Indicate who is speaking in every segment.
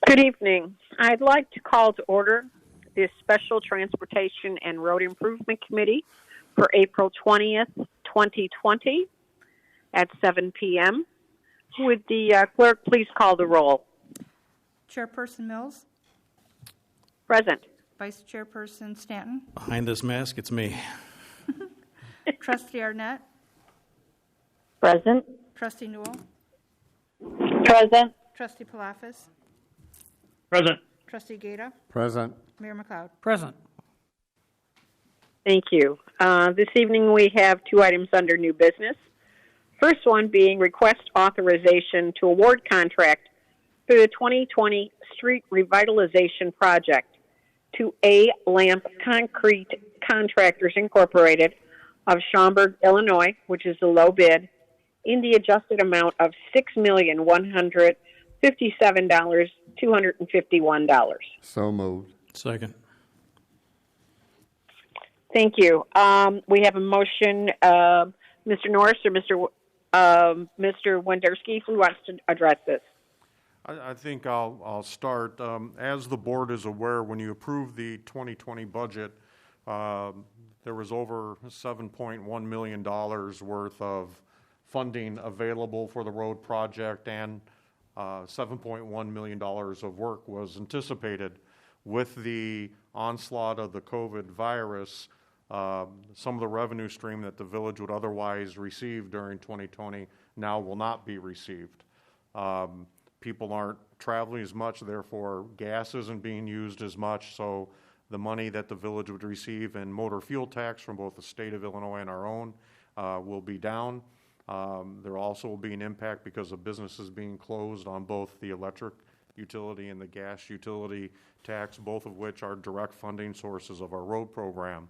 Speaker 1: Good evening. I'd like to call to order this Special Transportation and Road Improvement Committee for April 20th, 2020 at 7 p.m. Would the clerk please call the roll?
Speaker 2: Chairperson Mills?
Speaker 1: Present.
Speaker 2: Vice Chairperson Stanton?
Speaker 3: Behind this mask, it's me.
Speaker 2: Trustee Arnett?
Speaker 1: Present.
Speaker 2: Trustee Newell?
Speaker 1: Present.
Speaker 2: Trustee Palafis?
Speaker 4: Present.
Speaker 2: Trustee Gata?
Speaker 5: Present.
Speaker 2: Mayor McLeod?
Speaker 4: Present.
Speaker 1: Thank you. This evening we have two items under new business. First one being request authorization to award contract for the 2020 Street Revitalization Project to A-Lamp Concrete Contractors Incorporated of Schaumburg, Illinois, which is the low bid, in the adjusted amount of $6,157,251.
Speaker 5: So moved.
Speaker 3: Second.
Speaker 1: Thank you. We have a motion. Mr. Norris or Mr. Wenderski, who wants to address this?
Speaker 6: I think I'll start. As the board is aware, when you approved the 2020 budget, there was over $7.1 million worth of funding available for the road project, and $7.1 million of work was anticipated. With the onslaught of the COVID virus, some of the revenue stream that the village would otherwise receive during 2020 now will not be received. People aren't traveling as much, therefore gas isn't being used as much, so the money that the village would receive in motor fuel tax from both the state of Illinois and our own will be down. There also will be an impact because of businesses being closed on both the electric utility and the gas utility tax, both of which are direct funding sources of our road program.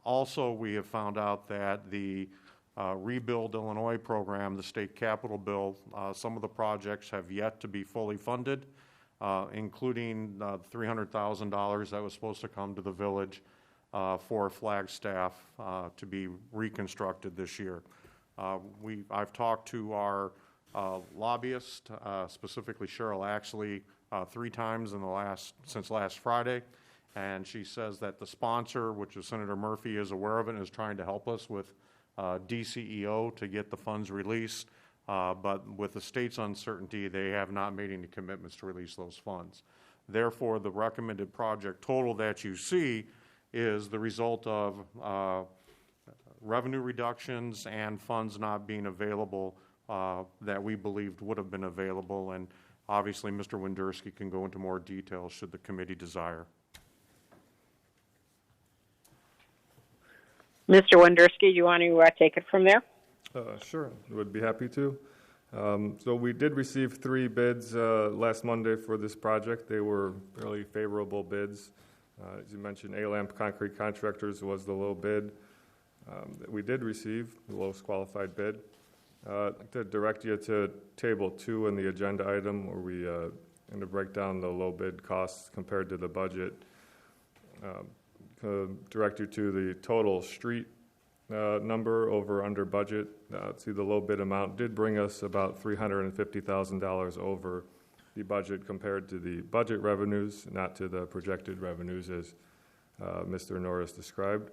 Speaker 6: Also, we have found out that the Rebuild Illinois program, the state capital bill, some of the projects have yet to be fully funded, including $300,000 that was supposed to come to the village for Flagstaff to be reconstructed this year. I've talked to our lobbyist, specifically Cheryl Axley, 3 times since last Friday, and she says that the sponsor, which is Senator Murphy, is aware of it and is trying to help us with DCEO to get the funds released, but with the state's uncertainty, they have not made any commitments to release those funds. Therefore, the recommended project total that you see is the result of revenue reductions and funds not being available that we believed would have been available, and obviously Mr. Wenderski can go into more detail should the committee desire.
Speaker 1: Mr. Wenderski, you want to take it from there?
Speaker 7: Sure, would be happy to. So we did receive 3 bids last Monday for this project. They were fairly favorable bids. As you mentioned, A-Lamp Concrete Contractors was the low bid that we did receive, the lowest qualified bid. I'd like to direct you to Table 2 in the agenda item, where we going to break down the low bid costs compared to the budget. Direct you to the total street number over under budget. See, the low bid amount did bring us about $350,000 over the budget compared to the budget revenues, not to the projected revenues as Mr. Norris described.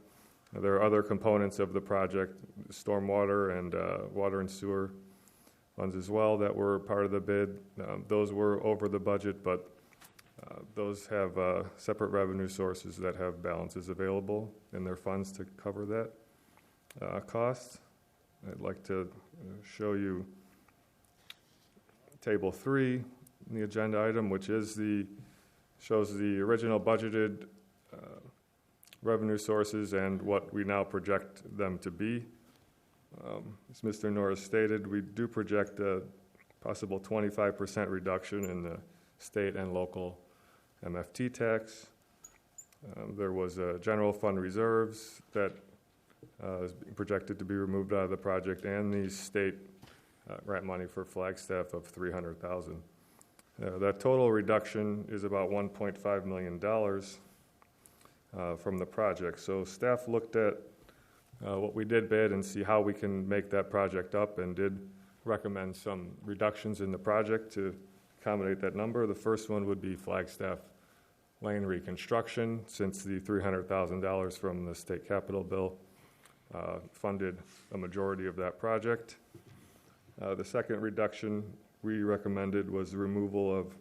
Speaker 7: There are other components of the project, stormwater and water and sewer funds as well, that were part of the bid. Those were over the budget, but those have separate revenue sources that have balances available in their funds to cover that cost. I'd like to show you Table 3 in the agenda item, which is shows the original budgeted revenue sources and what we now project them to be. As Mr. Norris stated, we do project a possible 25% reduction in the state and local MFT tax. There was general fund reserves that is projected to be removed out of the project, and the state grant money for Flagstaff of $300,000. That total reduction is about $1.5 million from the project. So staff looked at what we did bid and see how we can make that project up, and did recommend some reductions in the project to accommodate that number. The first one would be Flagstaff Lane reconstruction, since the $300,000 from the state capital bill funded a majority of that project. The second reduction we recommended was the removal of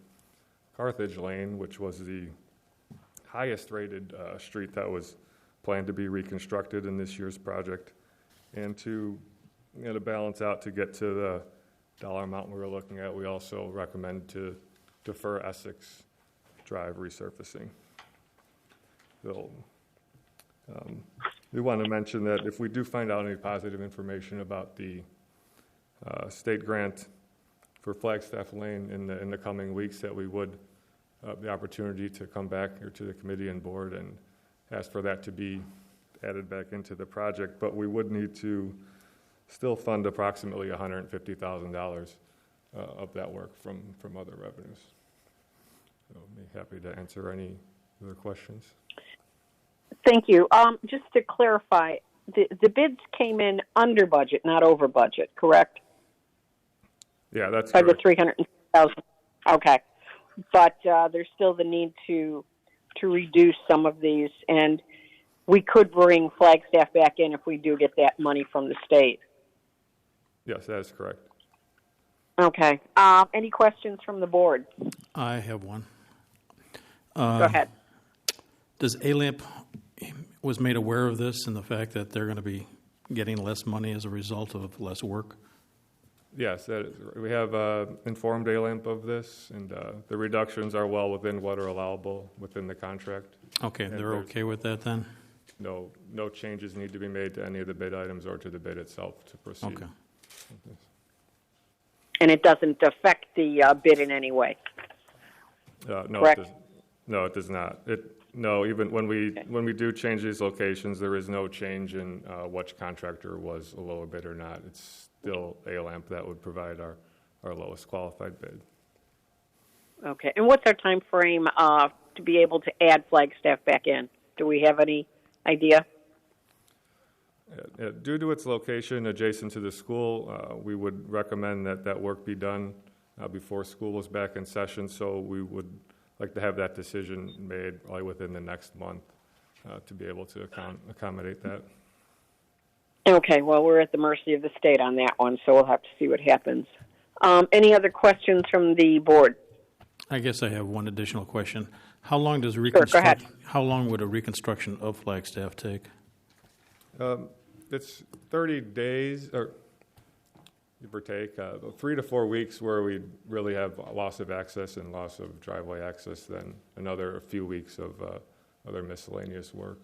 Speaker 7: Carthage Lane, which was the highest rated street that was planned to be reconstructed in this year's project. And to balance out to get to the dollar amount we were looking at, we also recommend to defer Essex Drive resurfacing. So, we want to mention that if we do find out any positive information about the state grant for Flagstaff Lane in the coming weeks, that we would have the opportunity to come back here to the committee and board and ask for that to be added back into the project. But we would need to still fund approximately $150,000 of that work from other revenues. So I'll be happy to answer any other questions.
Speaker 1: Thank you. Just to clarify, the bids came in under budget, not over budget, correct?
Speaker 7: Yeah, that's
Speaker 1: by
Speaker 7: correct.
Speaker 1: the $300,000. Okay, but there's still the need to reduce some of these, and we could bring Flagstaff back in if we do get that money from the state.
Speaker 7: Yes, that is correct.
Speaker 1: Okay. Any questions from the board?
Speaker 3: I have one.
Speaker 1: Go ahead.
Speaker 3: Does ALAMP was made aware of this and the fact that they're going to be getting less money as a result of less work?
Speaker 7: Yes, that is, we have informed ALAMP of this, and the reductions are well within what are allowable within the contract.
Speaker 3: Okay,
Speaker 7: And
Speaker 3: they're okay with that then?
Speaker 7: No changes need to be made to any of the bid items or to the bid itself to proceed.
Speaker 3: Okay.
Speaker 1: And it doesn't affect the bid in any way?
Speaker 7: No,
Speaker 1: correct?
Speaker 7: It does not. Even when we do change these locations, there is no change in which contractor was a lower bid or not. It's still ALAMP that would provide our lowest qualified bid.
Speaker 1: Okay. And what's our time frame to be able to add Flagstaff back in? Do we have any idea?
Speaker 7: Due to its location adjacent to the school, we would recommend that work be done before school is back in session, so we would like to have that decision made probably within the next month to be able to accommodate that.
Speaker 1: Okay, well, we're at the mercy of the state on that one, so we'll have to see what happens. Any other questions from the board?
Speaker 3: I guess I have one additional question. How long does
Speaker 1: Go ahead.
Speaker 3: How long would a reconstruction of Flagstaff take?
Speaker 7: It's 30 days, or give or take, 3 to 4 weeks where we really have loss of access and loss of driveway access, then another few weeks of other miscellaneous work.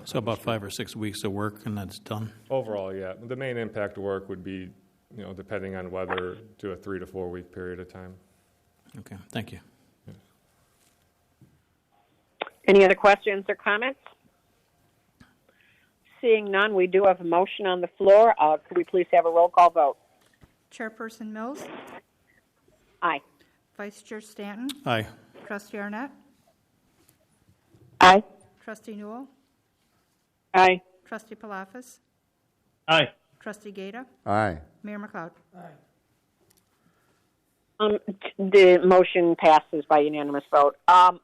Speaker 3: So about 5 or 6 weeks of work and that's done?
Speaker 7: Overall, yeah. The main impact work would be, depending on weather, to a 3 to 4 week period of time.
Speaker 3: Okay, thank you.
Speaker 1: Any other questions or comments? Seeing none, we do have a motion on the floor. Could we please have a roll call vote?
Speaker 2: Chairperson Mills,
Speaker 1: Aye.
Speaker 2: Vice Chair Stanton,
Speaker 3: Aye.
Speaker 2: Trustee Arnett,
Speaker 1: Aye.
Speaker 2: Trustee Newell,
Speaker 1: Aye.
Speaker 2: Trustee Palafis,
Speaker 4: Aye.
Speaker 2: Trustee Gata,
Speaker 5: Aye.
Speaker 2: Mayor McLeod.
Speaker 1: The motion passes by unanimous vote.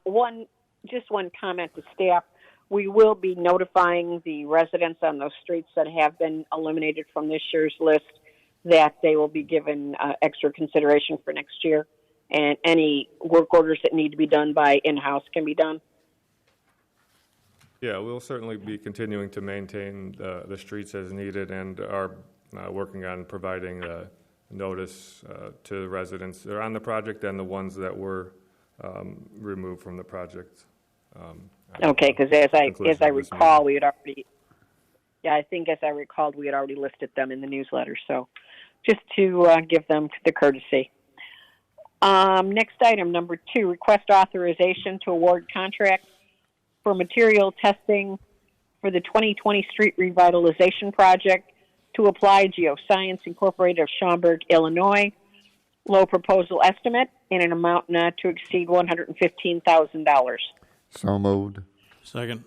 Speaker 1: One comment to staff. We will be notifying the residents on those streets that have been eliminated from this year's list that they will be given extra consideration for next year, and any work orders that need to be done by in-house can be done.
Speaker 7: Yeah, we'll certainly be continuing to maintain the streets as needed, and are working on providing notice to the residents that are on the project and the ones that were removed from the project.
Speaker 1: Okay, because as I recall, we had already. Yeah, I think as I recalled, we had already listed them in the newsletter. So, just to give them the courtesy. Next item, number 2, request authorization to award contract for material testing for the 2020 Street Revitalization Project to Apply Geoscience Incorporated of Schaumburg, Illinois. Low proposal estimate in an amount not to exceed $115,000.
Speaker 5: So moved.
Speaker 3: Second.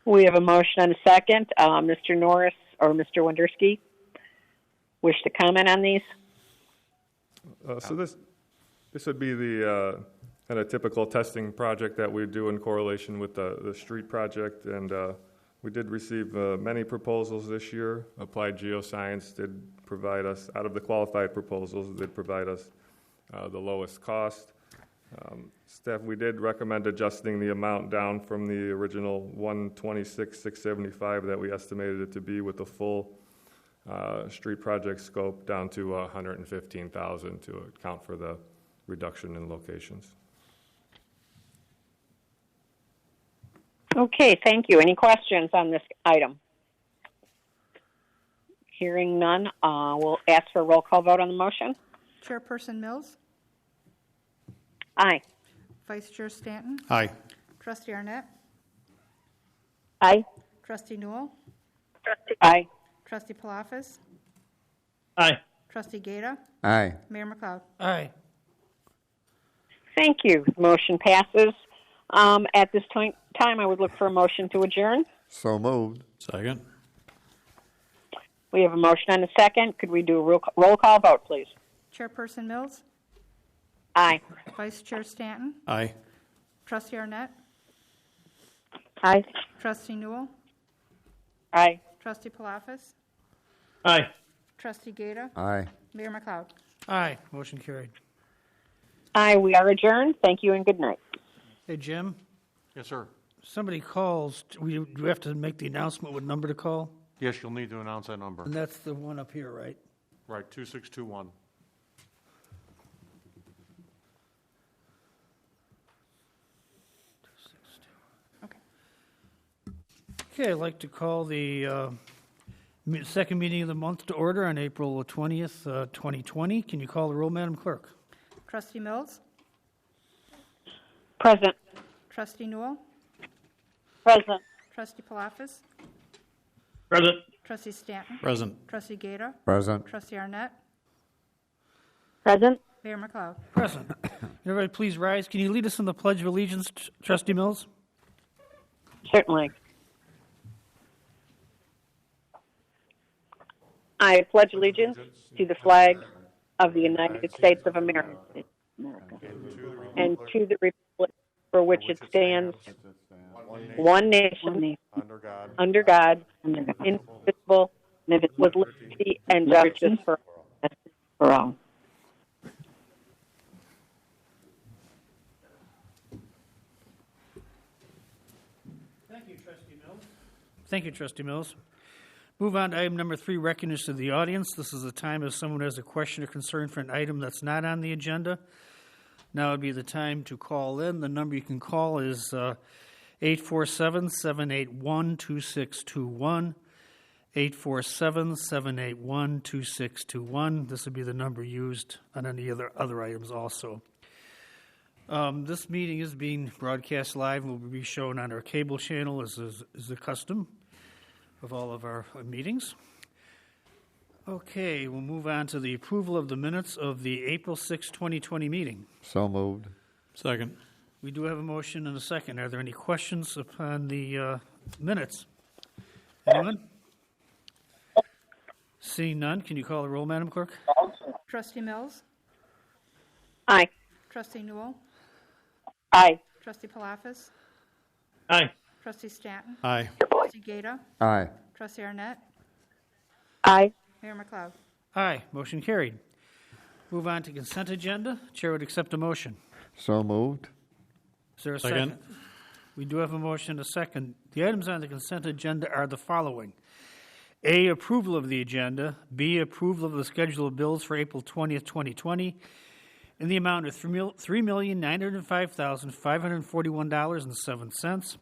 Speaker 1: We have a motion and a second. Mr. Norris or Mr. Wenderski wish to comment on these?
Speaker 7: So this would be the kind of typical testing project that we do in correlation with the street project, and we did receive many proposals this year. Applied Geoscience did provide us, out of the qualified proposals, did provide us the lowest cost. Staff, we did recommend adjusting the amount down from the original $126,675 that we estimated it to be with the full street project scope down to $115,000 to account for the reduction in locations.
Speaker 1: Okay, thank you. Any questions on this item? Hearing none, we'll ask for a roll call vote on the motion.
Speaker 2: Chairperson Mills,
Speaker 1: Aye.
Speaker 2: Vice Chair Stanton,
Speaker 3: Aye.
Speaker 2: Trustee Arnett,
Speaker 1: Aye.
Speaker 2: Trustee Newell,
Speaker 1: Aye.
Speaker 2: Trustee Palafis,
Speaker 4: Aye.
Speaker 2: Trustee Gata,
Speaker 5: Aye.
Speaker 2: Mayor McLeod.
Speaker 4: Aye.
Speaker 1: Thank you. Motion passes. At this time, I would look for a motion to adjourn.
Speaker 5: So moved.
Speaker 3: Second.
Speaker 1: We have a motion and a second. Could we do a roll call vote, please?
Speaker 2: Chairperson Mills,
Speaker 1: Aye.
Speaker 2: Vice Chair Stanton,
Speaker 3: Aye.
Speaker 2: Trustee Arnett,
Speaker 1: Aye.
Speaker 2: Trustee Newell,
Speaker 1: Aye.
Speaker 2: Trustee Palafis,
Speaker 4: Aye.
Speaker 2: Trustee Gata,
Speaker 5: Aye.
Speaker 2: Mayor McLeod.
Speaker 4: Aye. Motion carried.
Speaker 1: Aye, we are adjourned. Thank you and good night.
Speaker 4: Hey, Jim,
Speaker 6: Yes, sir.
Speaker 4: somebody calls. Do we have to make the announcement what number to call?
Speaker 6: Yes, you'll need to announce that number.
Speaker 4: And that's the one up here, right?
Speaker 6: Right, 2621.
Speaker 4: Okay, I'd like to call the second meeting of the month to order on April 20th, 2020. Can you call the roll, Madam Clerk?
Speaker 2: Trustee Mills,
Speaker 1: Present.
Speaker 2: Trustee Newell,
Speaker 1: Present.
Speaker 2: Trustee Palafis,
Speaker 4: Present.
Speaker 2: Trustee Stanton,
Speaker 3: Present.
Speaker 2: Trustee Gata,
Speaker 5: Present.
Speaker 2: Trustee Arnett,
Speaker 1: Present.
Speaker 2: Mayor McLeod.
Speaker 4: Present. Everybody please rise. Can you lead us in the Pledge of Allegiance, Trustee Mills?
Speaker 1: Certainly. I pledge allegiance to the flag of the United States of America and to the republic for which it stands, one nation, under God, indivisible, with liberty and justice for all.
Speaker 4: Thank you, Trustee Mills. Thank you, Trustee Mills. Move on to item number 3, recognition of the audience. This is the time if someone has a question or concern for an item that's not on the agenda. Now would be the time to call in. The number you can call is 847-781-2621, 847-781-2621. This would be the number used on any other items also. This meeting is being broadcast live and will be shown on our cable channel as is the custom of all of our meetings. Okay, we'll move on to the approval of the minutes of the April 6, 2020 meeting.
Speaker 5: So moved.
Speaker 3: Second.
Speaker 4: We do have a motion and a second. Are there any questions upon the minutes? Anyone? Seeing none, can you call the roll, Madam Clerk?
Speaker 2: Trustee Mills,
Speaker 1: Aye.
Speaker 2: Trustee Newell,
Speaker 1: Aye.
Speaker 2: Trustee Palafis,
Speaker 4: Aye.
Speaker 2: Trustee Stanton,
Speaker 3: Aye.
Speaker 2: Trustee Gata,
Speaker 5: Aye.
Speaker 2: Trustee Arnett,
Speaker 1: Aye.
Speaker 2: Mayor McLeod.
Speaker 4: Aye, motion carried. Move on to consent agenda. Chair would accept a motion.
Speaker 5: So moved.
Speaker 4: Is there a
Speaker 3: Second.
Speaker 4: second? We do have a motion and a second. The items on the consent agenda are the following. A, approval of the agenda. B, approval of the schedule of bills for April 20th, 2020 in the amount of $3,905,541.07.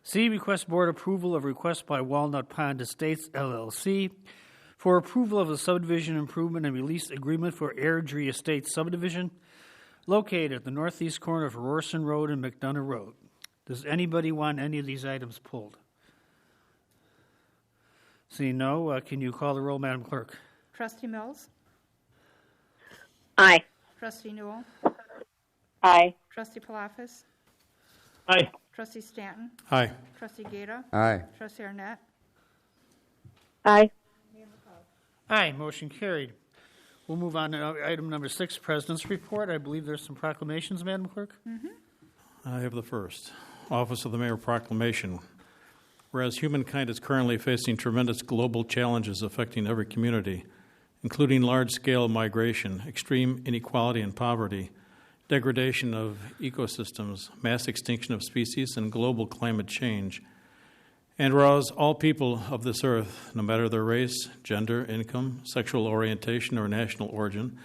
Speaker 4: C, request board approval of request by Walnut Pond Estates, LLC, for approval of a subdivision improvement and release agreement for Airdrie Estates subdivision located at the northeast corner of Rorson Road and McDonough Road. Does anybody want any of these items pulled? Seeing no, can you call the roll, Madam Clerk?
Speaker 2: Trustee Mills,
Speaker 1: Aye.
Speaker 2: Trustee Newell,
Speaker 1: Aye.
Speaker 2: Trustee Palafis,
Speaker 4: Aye.
Speaker 2: Trustee Stanton,
Speaker 3: Aye.
Speaker 2: Trustee Gata,
Speaker 5: Aye.
Speaker 2: Trustee Arnett,
Speaker 1: Aye.
Speaker 4: Aye, motion carried. We'll move on to item number 6, President's Report. I believe there's some proclamations, Madam Clerk.
Speaker 3: I have the first. Office of the Mayor Proclamation. Whereas humankind is currently facing tremendous global challenges affecting every community, including large-scale migration, extreme inequality and poverty, degradation of ecosystems, mass extinction of species, and global climate change. And whereas all people of this earth, no matter their race, gender, income, sexual orientation, or national origin,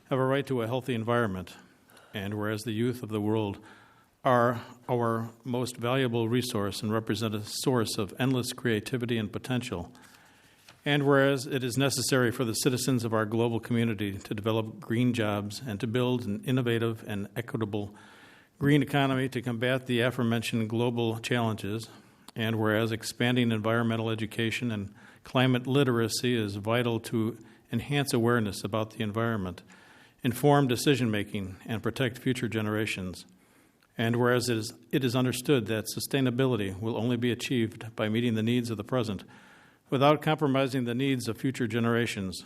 Speaker 3: have a right to a healthy environment. And whereas the youth of the world are our most valuable resource and represent a source of endless creativity and potential. And whereas it is necessary for the citizens of our global community to develop green jobs and to build an innovative and equitable green economy to combat the aforementioned global challenges, and whereas expanding environmental education and climate literacy is vital to enhance awareness about the environment, inform decision-making, and protect future generations. And whereas it is understood that sustainability will only be achieved by meeting the needs of the present without compromising the needs of future generations.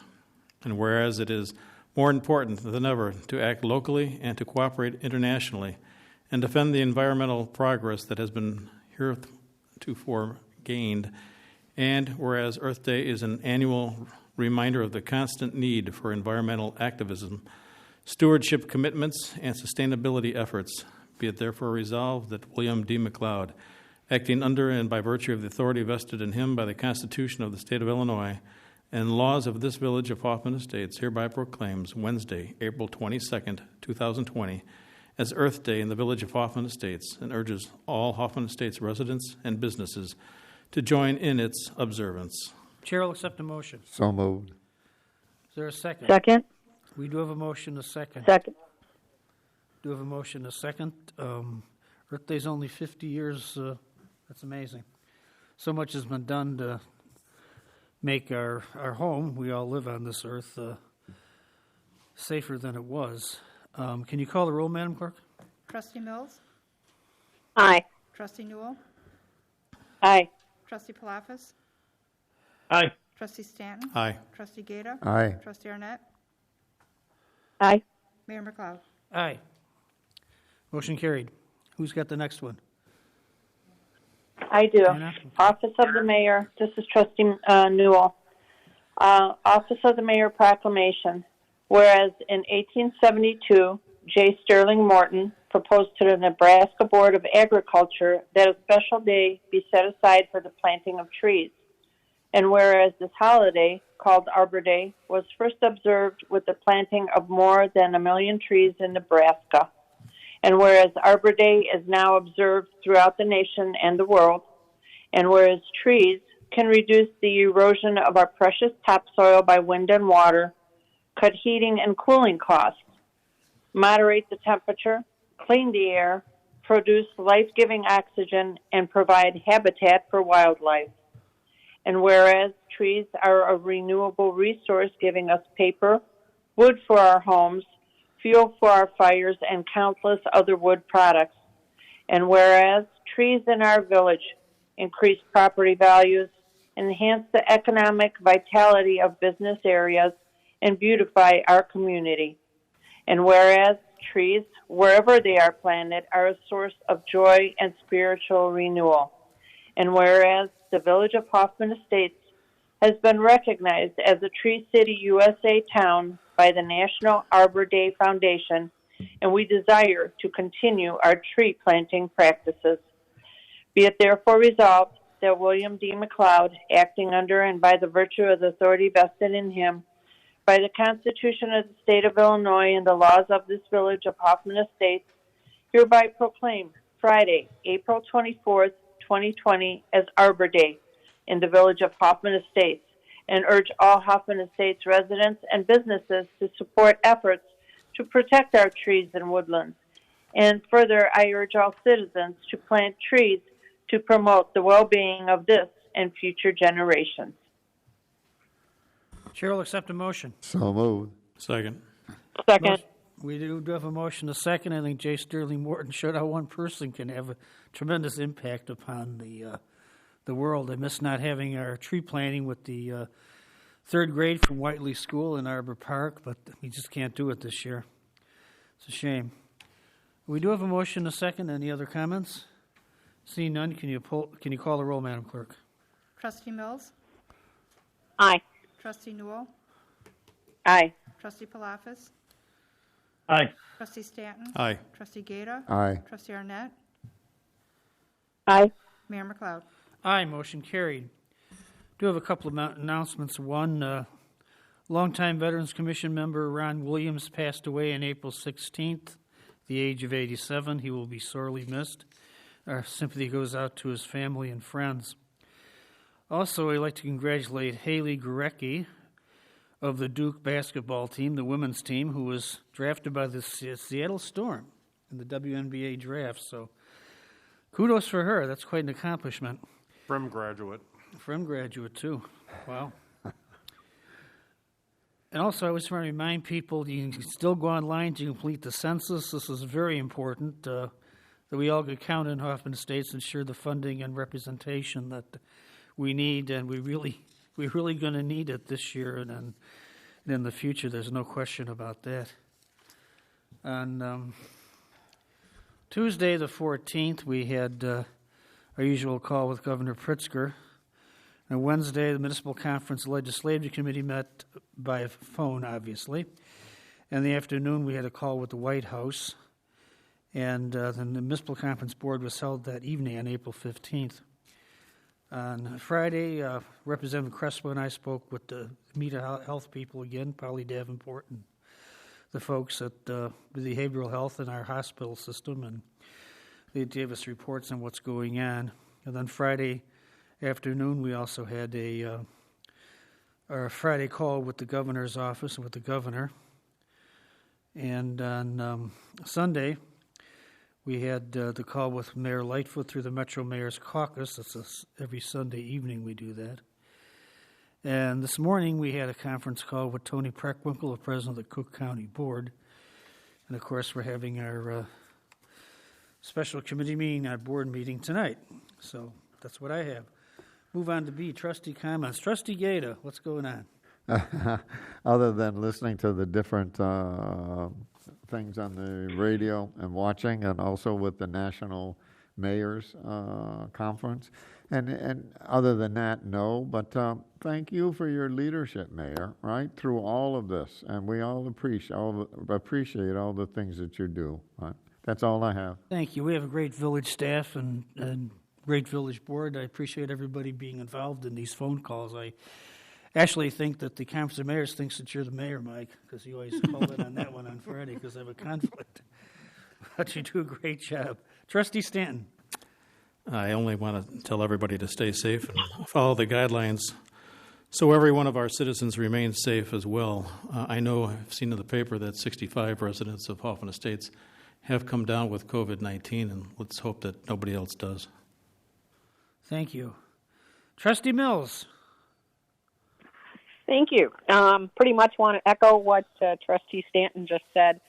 Speaker 3: And whereas it is more important than ever to act locally and to cooperate internationally and defend the environmental progress that has been heretofore gained. And whereas Earth Day is an annual reminder of the constant need for environmental activism, stewardship commitments, and sustainability efforts, be it therefore resolved that William D. McLeod, acting under and by virtue of the authority vested in him by the Constitution of the State of Illinois and laws of this village of Hoffman Estates, hereby proclaims Wednesday, April 22nd, 2020, as Earth Day in the village of Hoffman Estates, and urges all Hoffman Estates residents and businesses to join in its observance.
Speaker 4: Chair will accept a motion.
Speaker 5: So moved.
Speaker 4: Is there a second?
Speaker 1: Second.
Speaker 4: We do have a motion, a second.
Speaker 1: Second.
Speaker 4: Do have a motion, a second. Earth Day's only 50 years. That's amazing. So much has been done to make our home, we all live on this earth, safer than it was. Can you call the roll, Madam Clerk?
Speaker 2: Trustee Mills?
Speaker 1: Aye.
Speaker 2: Trustee Newell?
Speaker 1: Aye.
Speaker 2: Trustee Palafis?
Speaker 4: Aye.
Speaker 2: Trustee Stanton?
Speaker 3: Aye.
Speaker 2: Trustee Gata?
Speaker 5: Aye.
Speaker 2: Trustee Arnett?
Speaker 1: Aye.
Speaker 2: Mayor McLeod?
Speaker 4: Aye. Motion carried. Who's got the next one?
Speaker 1: I do.
Speaker 4: Anna?
Speaker 1: Office of the Mayor. This is Trustee Newell. Office of the Mayor Proclamation. Whereas in 1872, J. Sterling Morton proposed to the Nebraska Board of Agriculture that a special day be set aside for the planting of trees. And whereas this holiday, called Arbor Day, was first observed with the planting of more than 1 million trees in Nebraska. And whereas Arbor Day is now observed throughout the nation and the world, and whereas trees can reduce the erosion of our precious topsoil by wind and water, cut heating and cooling costs, moderate the temperature, clean the air, produce life-giving oxygen, and provide habitat for wildlife. And whereas trees are a renewable resource giving us paper, wood for our homes, fuel for our fires, and countless other wood products. And whereas trees in our village increase property values, enhance the economic vitality of business areas, and beautify our community. And whereas trees, wherever they are planted, are a source of joy and spiritual renewal. And whereas the village of Hoffman Estates has been recognized as a Tree City USA town by the National Arbor Day Foundation, and we desire to continue our tree planting practices. Be it therefore resolved that William D. McLeod, acting under and by the virtue of the authority vested in him, by the Constitution of the State of Illinois and the laws of this village of Hoffman Estates, hereby proclaim Friday, April 24th, 2020 as Arbor Day in the village of Hoffman Estates, and urge all Hoffman Estates residents and businesses to support efforts to protect our trees and woodlands. And further, I urge all citizens to plant trees to promote the well-being of this and future generations.
Speaker 4: Chair will accept a motion.
Speaker 5: So moved.
Speaker 3: Second.
Speaker 1: Second.
Speaker 4: We do have a motion, a second. I think J. Sterling Morton showed how one person can have a tremendous impact upon the world. I miss not having our tree planting with the third grade from Whiteley School in Arbor Park, but we just can't do it this year. It's a shame. We do have a motion, a second. Any other comments? Seeing none, can you call the roll, Madam Clerk?
Speaker 2: Trustee Mills?
Speaker 1: Aye.
Speaker 2: Trustee Newell?
Speaker 1: Aye.
Speaker 2: Trustee Palafis?
Speaker 4: Aye.
Speaker 2: Trustee Stanton?
Speaker 3: Aye.
Speaker 2: Trustee Gata?
Speaker 5: Aye.
Speaker 2: Trustee Arnett?
Speaker 1: Aye.
Speaker 2: Mayor McLeod?
Speaker 4: Aye, motion carried. Do have a couple of announcements. One, longtime Veterans Commission member Ron Williams passed away on April 16th, the age of 87. He will be sorely missed. Our sympathy goes out to his family and friends. Also, I'd like to congratulate Haley Gurecki of the Duke basketball team, the women's team, who was drafted by the Seattle Storm in the WNBA draft. So kudos for her. That's quite an accomplishment.
Speaker 6: Prim graduate.
Speaker 4: From graduate, too. Wow. And also, I just want to remind people, you can still go online to complete the census. This is very important, that we all get counted in Hoffman Estates, ensure the funding and representation that we need, and we're really going to need it this year and in the future. There's no question about that. On Tuesday, the 14th, we had our usual call with Governor Pritzker. On Wednesday, the Municipal Conference Legislative Committee met by phone, obviously. In the afternoon, we had a call with the White House. And then the Municipal Conference Board was held that evening on April 15th. On Friday, Representative Crespo and I spoke with the Meta Health people again, Polly Davenport, and the folks at behavioral health in our hospital system, and they gave us reports on what's going on. And then Friday afternoon, we also had our Friday call with the governor's office and with the governor. And on Sunday, we had the call with Mayor Lightfoot through the Metro Mayor's Caucus. That's every Sunday evening we do that. And this morning we had a conference call with Tony Preckwinkle, the president of the Cook County Board. And, of course, we're having our special committee meeting, our board meeting tonight. So that's what I have. Move on to B, Trustee Comments. Trustee Gata, what's going on?
Speaker 5: Other than listening to the different things on the radio and watching, and also with the National Mayors Conference. And other than that, no. But thank you for your leadership, Mayor, right, through all of this. And we all appreciate all the things that you do. Right? That's all I have.
Speaker 4: Thank you. We have a great village staff and great village board. I appreciate everybody being involved in these phone calls. I actually think that the Conference of Mayors thinks that you're the mayor, Mike, because you always call in on that one on Friday because I have a conflict. But you do a great job. Trustee Stanton.
Speaker 3: I only want to tell everybody to stay safe and follow the guidelines so every one of our citizens remains safe as well. I know I've seen in the paper that 65 residents of Hoffman Estates have come down with COVID-19, and let's hope that nobody else does.
Speaker 4: Thank you. Trustee Mills.
Speaker 1: Thank you. Pretty much want to echo what Trustee Stanton just said.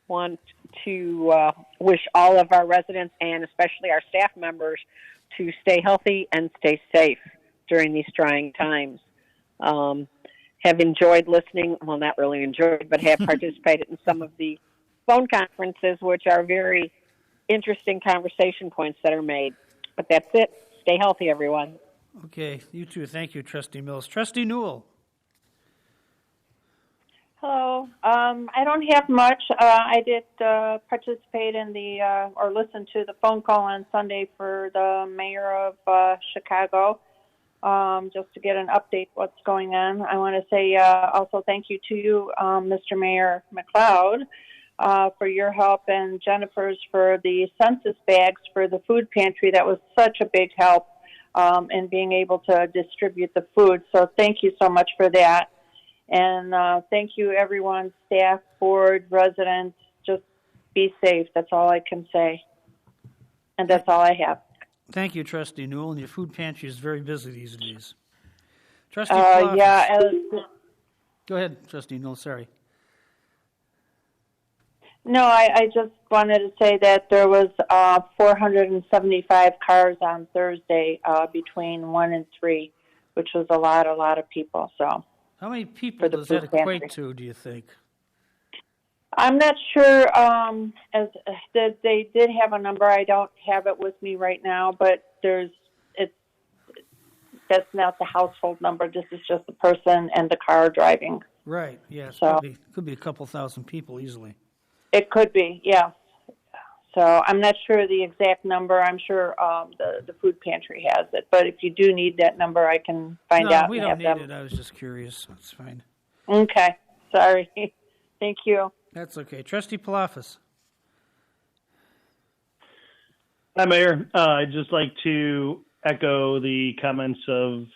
Speaker 1: Want to wish all of our residents and especially our staff members to stay healthy and stay safe during these trying times. Have enjoyed listening, well, not really enjoyed, but have participated in some of the phone conferences, which are very interesting conversation points that are made. But that's it. Stay healthy, everyone.
Speaker 4: Okay, you too. Thank you, Trustee Mills. Trustee Newell.
Speaker 8: Hello. I don't have much. I did participate in or listen to the phone call on Sunday for the mayor of Chicago, just to get an update what's going on. I want to say also thank you to you, Mr. Mayor McLeod, for your help, and Jennifer's for the census bags for the food pantry. That was such a big help in being able to distribute the food. So thank you so much for that. And thank you, everyone, staff, board, residents. Just be safe. That's all I can say. And that's all I have.
Speaker 4: Thank you, Trustee Newell. And your food pantry is very busy these days. Trustee Palafis.
Speaker 8: Yeah.
Speaker 4: Go ahead, Trustee Newell. Sorry.
Speaker 8: No, I just wanted to say that there was 475 cars on Thursday between 1 and 3, which was a lot of people. So
Speaker 4: How many people
Speaker 8: the
Speaker 4: does that
Speaker 8: food pantry.
Speaker 4: equate to, do you think?
Speaker 8: I'm not sure. They did have a number. I don't have it with me right now, but that's not the household number. This is just the person and the car driving.
Speaker 4: Right, yes.
Speaker 8: So-
Speaker 4: Could be a couple thousand people easily.
Speaker 8: It could be, yeah. So I'm not sure the exact number. I'm sure the food pantry has it. But if you do need that number, I can find
Speaker 4: No,
Speaker 8: out
Speaker 4: we
Speaker 8: and
Speaker 4: don't
Speaker 8: have
Speaker 4: need
Speaker 8: them.
Speaker 4: it. I was just curious. That's fine.
Speaker 8: Okay. Sorry. Thank you.
Speaker 4: That's okay. Trustee Palafis.
Speaker 9: Hi, Mayor. I'd just like to echo the comments of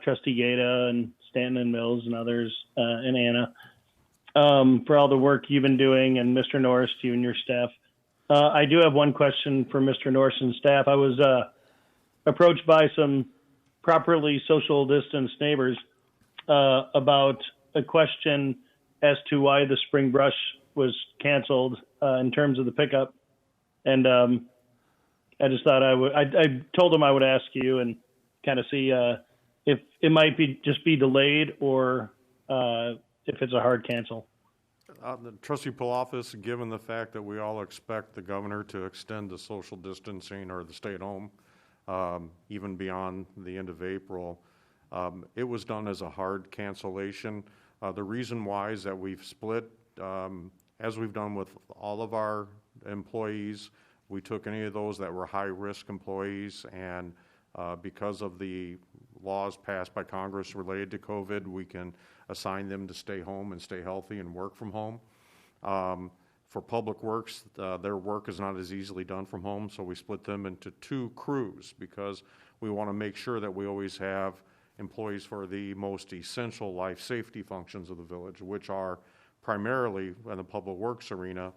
Speaker 9: Trustee Gata and Stanton and Mills and others, and Anna, for all the work you've been doing, and Mr. Norris, to you and your staff. I do have one question for Mr. Norris and staff. I was approached by some properly social distance neighbors about a question as to why the spring brush was canceled in terms of the pickup. And I just thought I told them I would ask you and kind of see if it might just be delayed or if it's a hard cancel.
Speaker 6: Trustee Palafis, given the fact that we all expect the governor to extend the social distancing or the stay at home even beyond the end of April, it was done as a hard cancellation. The reason why is that we've split, as we've done with all of our employees. We took any of those that were high-risk employees, and because of the laws passed by Congress related to COVID, we can assign them to stay home and stay healthy and work from home. For Public Works, their work is not as easily done from home, so we split them into two crews because we want to make sure that we always have employees for the most essential life safety functions of the village, which are primarily in the Public Works arena,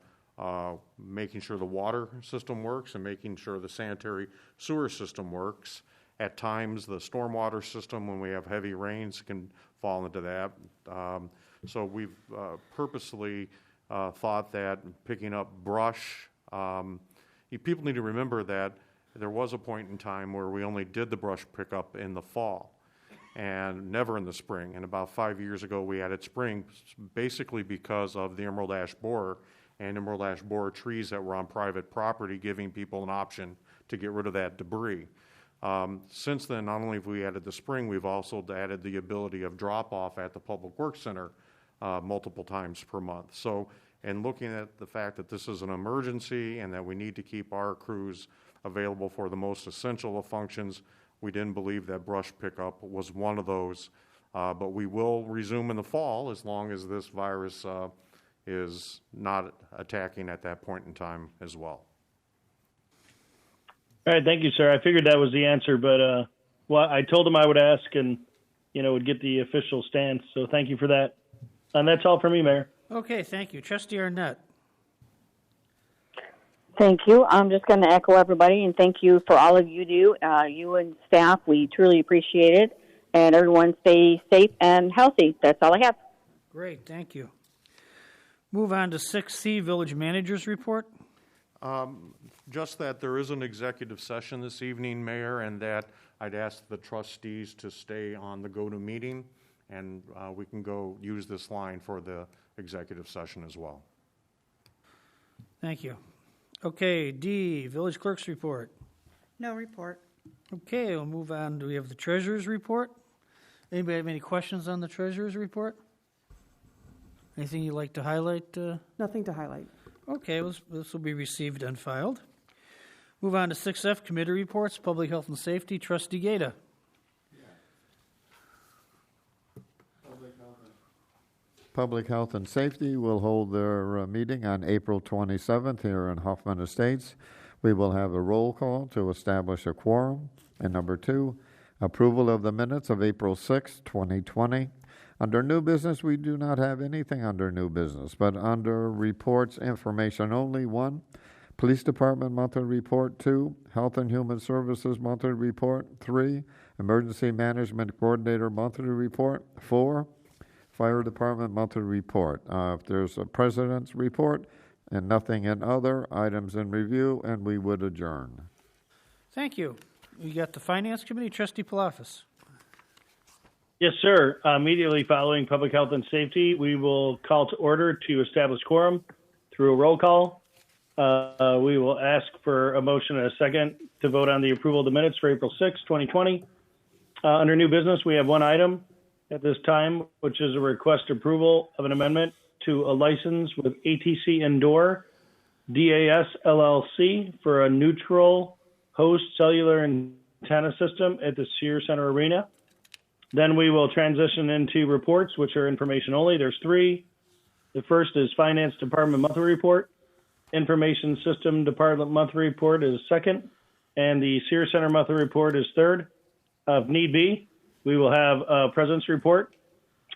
Speaker 6: making sure the water system works and making sure the sanitary sewer system works. At times, the stormwater system, when we have heavy rains, can fall into that. So we've purposely thought that picking up brush, people need to remember that there was a point in time where we only did the brush pickup in the fall and never in the spring. And about 5 years ago, we added spring basically because of the emerald ash borer and emerald ash borer trees that were on private property, giving people an option to get rid of that debris. Since then, not only have we added the spring, we've also added the ability of drop-off at the Public Works Center multiple times per month. So, and looking at the fact that this is an emergency and that we need to keep our crews available for the most essential of functions, we didn't believe that brush pickup was one of those. But we will resume in the fall as long as this virus is not attacking at that point in time as well.
Speaker 9: All right, thank you, sir. I figured that was the answer, but well, I told them I would ask and, would get the official stance. So thank you for that. And that's all for me, Mayor.
Speaker 4: Okay, thank you. Trustee Arnett.
Speaker 10: Thank you. I'm just going to echo everybody and thank you for all of you do. You and staff, we truly appreciate it. And everyone stay safe and healthy. That's all I have.
Speaker 4: Great, thank you. Move on to 6C, Village Manager's Report.
Speaker 6: Just that there is an executive session this evening, Mayor, and that I'd ask the trustees to stay on the go-to meeting, and we can go use this line for the executive session as well.
Speaker 4: Thank you. Okay, D, Village Clerk's Report.
Speaker 2: No report.
Speaker 4: Okay, we'll move on. Do we have the Treasurer's Report? Anybody have any questions on the Treasurer's Report? Anything you'd like to highlight?
Speaker 11: Nothing to highlight.
Speaker 4: Okay, this will be received and filed. Move on to 6F, Committee Reports, Public Health and Safety, Trustee Gata.
Speaker 5: Public Health and Safety will hold their meeting on April 27th here in Hoffman Estates. We will have a roll call to establish a quorum. And number 2, approval of the minutes of April 6, 2020. Under new business, we do not have anything under new business, but under reports, information only. 1, Police Department monthly report. 2, Health and Human Services monthly report. 3, Emergency Management Coordinator monthly report. 4, Fire Department monthly report. If there's a President's report and nothing in other items in review, and we would adjourn.
Speaker 4: Thank you. We got the Finance Committee, Trustee Palafis.
Speaker 9: Yes, sir. Immediately following public health and safety, we will call to order to establish quorum through a roll call. We will ask for a motion and a second to vote on the approval of the minutes for April 6, 2020. Under new business, we have one item at this time, which is a request approval of an amendment to a license with ATC Indoor DAS LLC for a neutral host cellular antenna system at the Sears Center Arena. Then we will transition into reports, which are information only. There's three. The first is Finance Department Monthly Report. Information System Department Monthly Report is second. And the Sears Center Monthly Report is third. If need be, we will have a President's Report.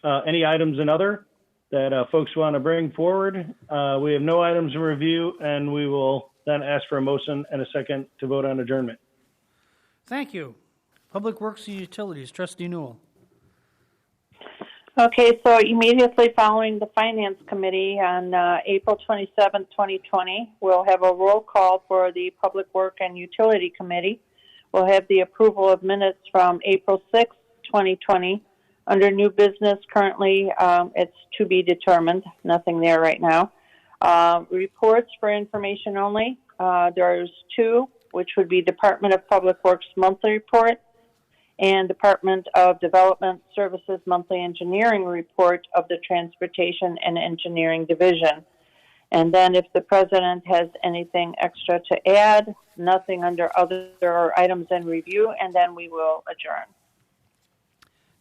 Speaker 9: Any items and other that folks want to bring forward. We have no items in review, and we will then ask for a motion and a second to vote on adjournment.
Speaker 4: Thank you. Public Works and Utilities, Trustee Newell.
Speaker 8: Okay, so immediately following the Finance Committee on April 27, 2020, we'll have a roll call for the Public Work and Utility Committee. We'll have the approval of minutes from April 6, 2020. Under new business, currently it's to be determined. Nothing there right now. Reports for information only. There's two, which would be Department of Public Works Monthly Report and Department of Development Services Monthly Engineering Report of the Transportation and Engineering Division. And then if the President has anything extra to add, nothing under other items in review, and then we will adjourn.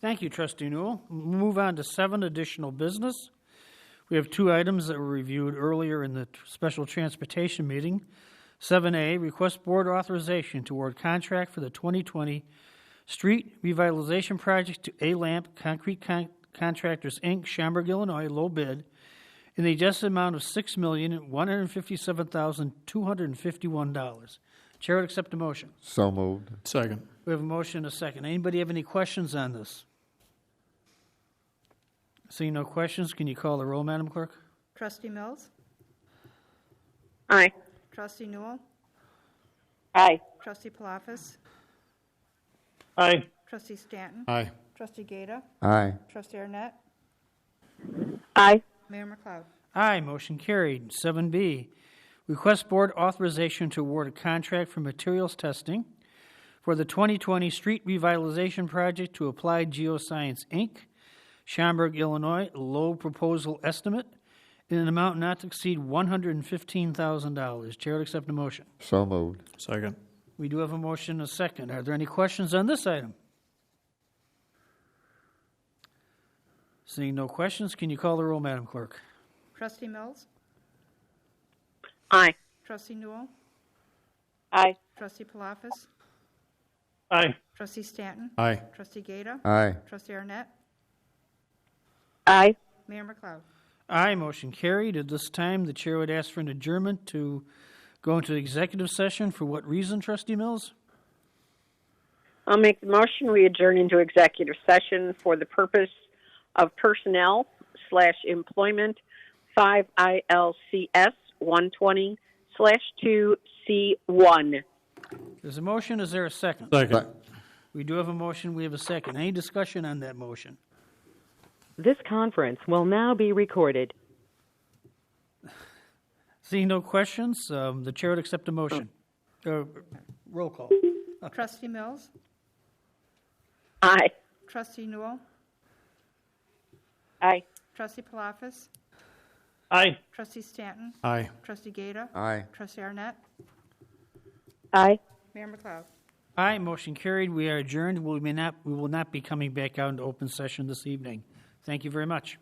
Speaker 4: Thank you, Trustee Newell. We'll move on to 7 additional business. We have 2 items that were reviewed earlier in the special transportation meeting. 7A, request board authorization to award contract for the 2020 Street Revitalization Project to A-Lamp Concrete Contractors, Inc., Schaumburg, Illinois, low bid, in the adjusted amount of $6,157,251. Chair would accept a motion.
Speaker 5: So moved.
Speaker 3: Second.
Speaker 4: We have a motion and a second. Anybody have any questions on this? Seeing no questions, can you call the roll, Madam Clerk?
Speaker 2: Trustee Mills?
Speaker 1: Aye.
Speaker 2: Trustee Newell?
Speaker 8: Aye.
Speaker 2: Trustee Palafis?
Speaker 9: Aye.
Speaker 2: Trustee Stanton?
Speaker 3: Aye.
Speaker 2: Trustee Gata?
Speaker 5: Aye.
Speaker 2: Trustee Arnett?
Speaker 1: Aye.
Speaker 2: Mayor McLeod?
Speaker 4: Aye, motion carried. 7B, request board authorization to award a contract for materials testing for the 2020 Street Revitalization Project to Applied Geoscience, Inc., Schaumburg, Illinois, low proposal estimate in an amount not to exceed $115,000. Chair would accept a motion.
Speaker 5: So moved.
Speaker 3: Second.
Speaker 4: We do have a motion and a second. Are there any questions on this item? Seeing no questions, can you call the roll, Madam Clerk?
Speaker 2: Trustee Mills?
Speaker 1: Aye.
Speaker 2: Trustee Newell?
Speaker 8: Aye.
Speaker 2: Trustee Palafis?
Speaker 9: Aye.
Speaker 2: Trustee Stanton?
Speaker 3: Aye.
Speaker 2: Trustee Gata?
Speaker 5: Aye.
Speaker 2: Trustee Arnett?
Speaker 1: Aye.
Speaker 2: Mayor McLeod?
Speaker 4: Aye, motion carried. At this time, the chair would ask for an adjournment to go into executive session. For what reason, Trustee Mills?
Speaker 1: I'll make the motion. We adjourn into executive session for the purpose of personnel/employment 5 ILCS 120/2C1.
Speaker 4: There's a motion. Is there a second?
Speaker 3: Second.
Speaker 4: We do have a motion. We have a second. Any discussion on that motion?
Speaker 11: This conference will now be recorded.
Speaker 4: Seeing no questions, the chair would accept a motion. Roll call.
Speaker 2: Trustee Mills?
Speaker 1: Aye.
Speaker 2: Trustee Newell?
Speaker 8: Aye.
Speaker 2: Trustee Palafis?
Speaker 9: Aye.
Speaker 2: Trustee Stanton?
Speaker 3: Aye.
Speaker 2: Trustee Gata?
Speaker 5: Aye.
Speaker 2: Trustee Arnett?
Speaker 1: Aye.
Speaker 2: Mayor McLeod?
Speaker 4: Aye, motion carried. We are adjourned. We will not be coming back out into open session this evening. Thank you very much.